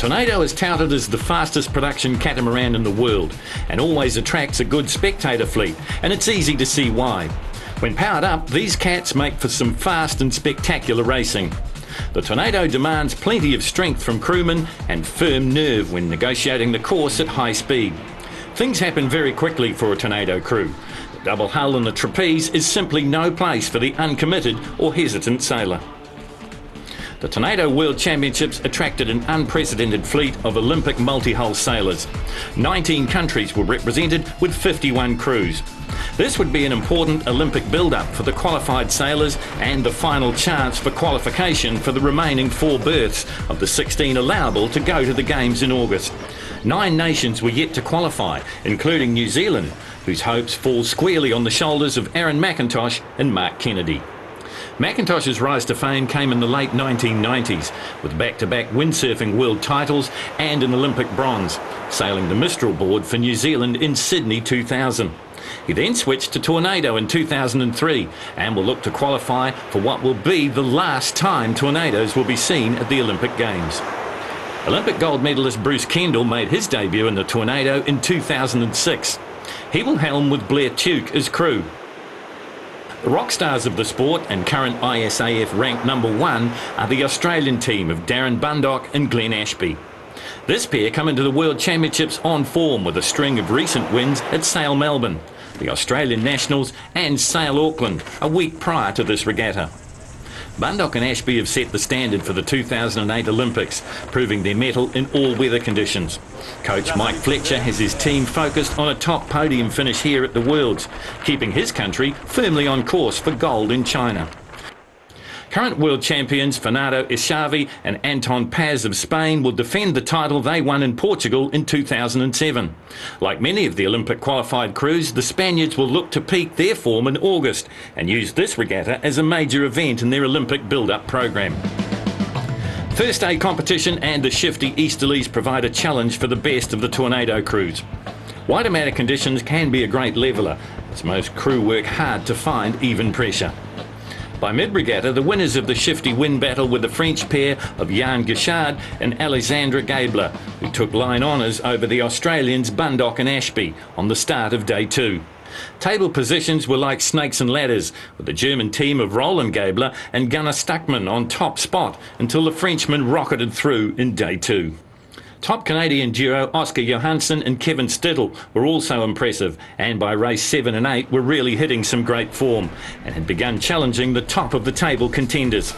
Tornado is touted as the fastest production catamaran in the world and always attracts a good spectator fleet, and it's easy to see why. When powered up, these cats make for some fast and spectacular racing. The Tornado demands plenty of strength from crewmen and firm nerve when negotiating the course at high speed. Things happen very quickly for a Tornado crew. The double hull and the trapeze is simply no place for the uncommitted or hesitant sailor. The Tornado World Championships attracted an unprecedented fleet of Olympic multi-hull sailors. 19 countries were represented with 51 crews. This would be an important Olympic build-up for the qualified sailors and the final chance for qualification for the remaining 4 berths of the 16 allowable to go to the Games in August. 9 nations were yet to qualify, including New Zealand, whose hopes fall squarely on the shoulders of Aaron McIntosh and Mark Kennedy. McIntosh's rise to fame came in the late 1990s with back-to-back windsurfing world titles and an Olympic bronze, sailing the Mistral board for New Zealand in Sydney 2000. He then switched to Tornado in 2003 and will look to qualify for what will be the last time Tornadoes will be seen at the Olympic Games. Olympic gold medalist Bruce Kendall made his debut in the Tornado in 2006. He will helm with Blair Tuke as crew. The rock stars of the sport and current ISAF ranked #1 are the Australian team of Darren Bundock and Glenn Ashby. This pair come into the World Championships on form with a string of recent wins at Sail Melbourne, the Australian Nationals and Sail Auckland a week prior to this regatta. Bundock and Ashby have set the standard for the 2008 Olympics, proving their mettle in all weather conditions. Coach Mike Fletcher has his team focused on a top podium finish here at the Worlds, keeping his country firmly on course for gold in China. Current world champions Fernando Ishavi and Anton Paz of Spain will defend the title they won in Portugal in 2007. Like many of the Olympic qualified crews, the Spaniards will look to peak their form in August and use this regatta as a major event in their Olympic build-up program. First day competition and the shifty easterlies provide a challenge for the best of the Tornado crews. Wider conditions can be a great leveller, as most crew work hard to find even pressure. By mid-regatta, the winners of the shifty wind battle were the French pair of Jan Guichard and Alexandre Gabler, who took line honours over the Australians Bundock and Ashby on the start of day 2. Table positions were like snakes and ladders, with the German team of Roland Gabler and Gunnar Stuckman on top spot until the Frenchmen rocketed through in day 2. Top Canadian duo Oscar Johansson and Kevin Stittle were also impressive, and by race 7 and 8 were really hitting some great form and had begun challenging the top of the table contenders.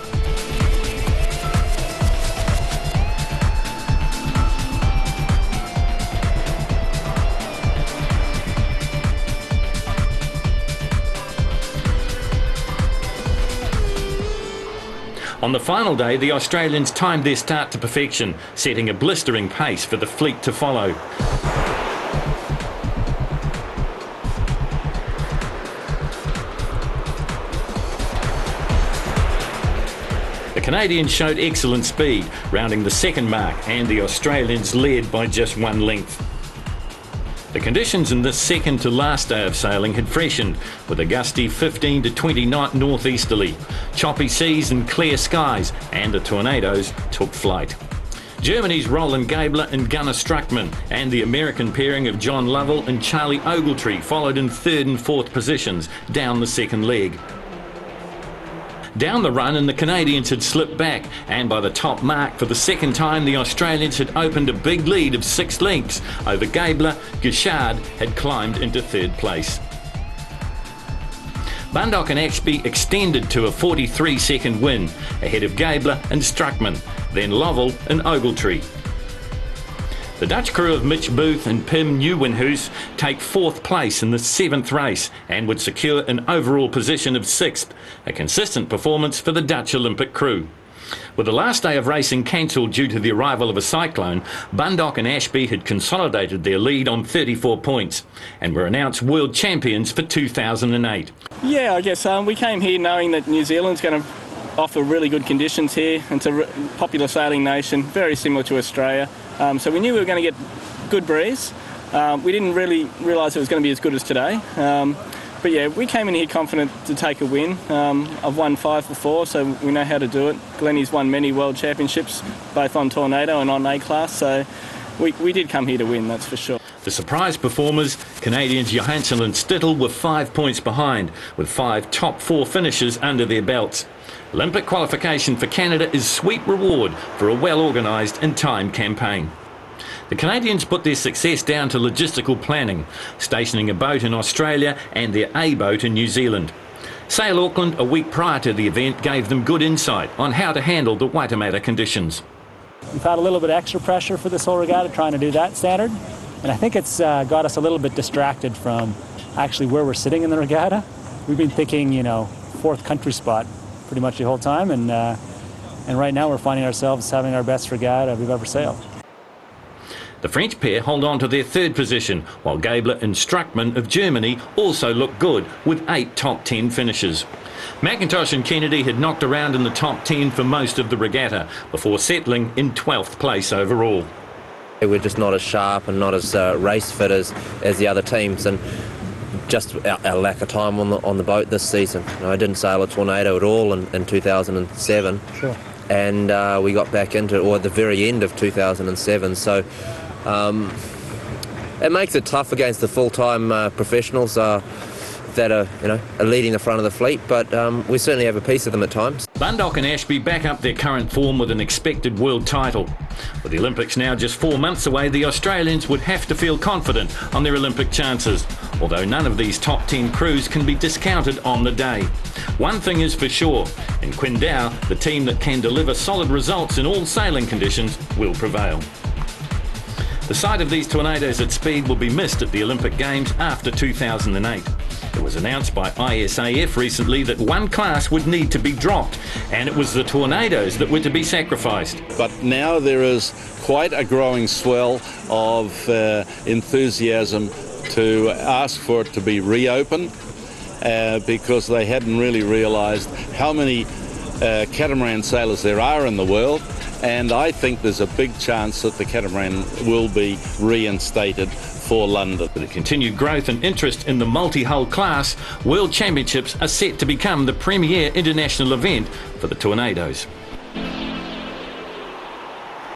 On the final day, the Australians timed their start to perfection, setting a blistering pace for the fleet to follow. The Canadians showed excellent speed, rounding the second mark, and the Australians led by just 1 length. The conditions in this second to last day of sailing had freshened, with a gusty 15 to 20 knot northeasterly, choppy seas and clear skies, and the Tornadoes took flight. Germany's Roland Gabler and Gunnar Stuckman and the American pairing of John Lovell and Charlie Ogletree followed in 3rd and 4th positions down the second leg. Down the run, and the Canadians had slipped back, and by the top mark for the second time the Australians had opened a big lead of 6 lengths over Gabler. Guichard had climbed into 3rd place. Bundock and Ashby extended to a 43-second win ahead of Gabler and Stuckman, then Lovell and Ogletree. The Dutch crew of Mitch Booth and Pim Nieuwenhuis take 4th place in the 7th race and would secure an overall position of 6th, a consistent performance for the Dutch Olympic crew. With the last day of racing cancelled due to the arrival of a cyclone, Bundock and Ashby had consolidated their lead on 34 points and were announced world champions for 2008. Yeah, I guess we came here knowing that New Zealand's going to offer really good conditions here, and it's a popular sailing nation, very similar to Australia. So we knew we were going to get good breeze. We didn't really realise it was going to be as good as today. But yeah, we came in here confident to take a win. I've won 5 before, so we know how to do it. Glennie's won many World Championships, both on Tornado and on A-Class, so we did come here to win, that's for sure. The surprise performers, Canadians Johansson and Stittle, were 5 points behind, with 5 top 4 finishes under their belts. Olympic qualification for Canada is sweet reward for a well-organised and timed campaign. The Canadians put their success down to logistical planning, stationing a boat in Australia and their A boat in New Zealand. Sail Auckland a week prior to the event gave them good insight on how to handle the Waitemata conditions. We've had a little bit extra pressure for this whole regatta trying to do that standard, and I think it's got us a little bit distracted from actually where we're sitting in the regatta. We've been thinking, 4th country spot pretty much the whole time, and right now we're finding ourselves having our best regatta we've ever sailed. The French pair hold on to their 3rd position, while Gabler and Struckman of Germany also look good with 8 top 10 finishes. McIntosh and Kennedy had knocked around in the top 10 for most of the regatta before settling in 12th place overall. We're just not as sharp and not as race fit as the other teams, and just our lack of time on the boat this season. I didn't sail a Tornado at all in 2007. Sure. And we got back into it, or at the very end of 2007, so it makes it tough against the full-time professionals that are leading the front of the fleet, but we certainly have a piece of them at times. Bundock and Ashby back up their current form with an expected world title. With the Olympics now just 4 months away, the Australians would have to feel confident on their Olympic chances, although none of these top 10 crews can be discounted on the day. One thing is for sure, in Qingdao, the team that can deliver solid results in all sailing conditions will prevail. The sight of these tornadoes at speed will be missed at the Olympic Games after 2008. It was announced by ISAF recently that one class would need to be dropped, and it was the Tornadoes that were to be sacrificed. But now there is quite a growing swell of enthusiasm to ask for it to be reopened, because they hadn't really realised how many catamaran sailors there are in the world. And I think there's a big chance that the catamaran will be reinstated for London. With the continued growth and interest in the multi-hull class, World Championships are set to become the premier international event for the Tornadoes.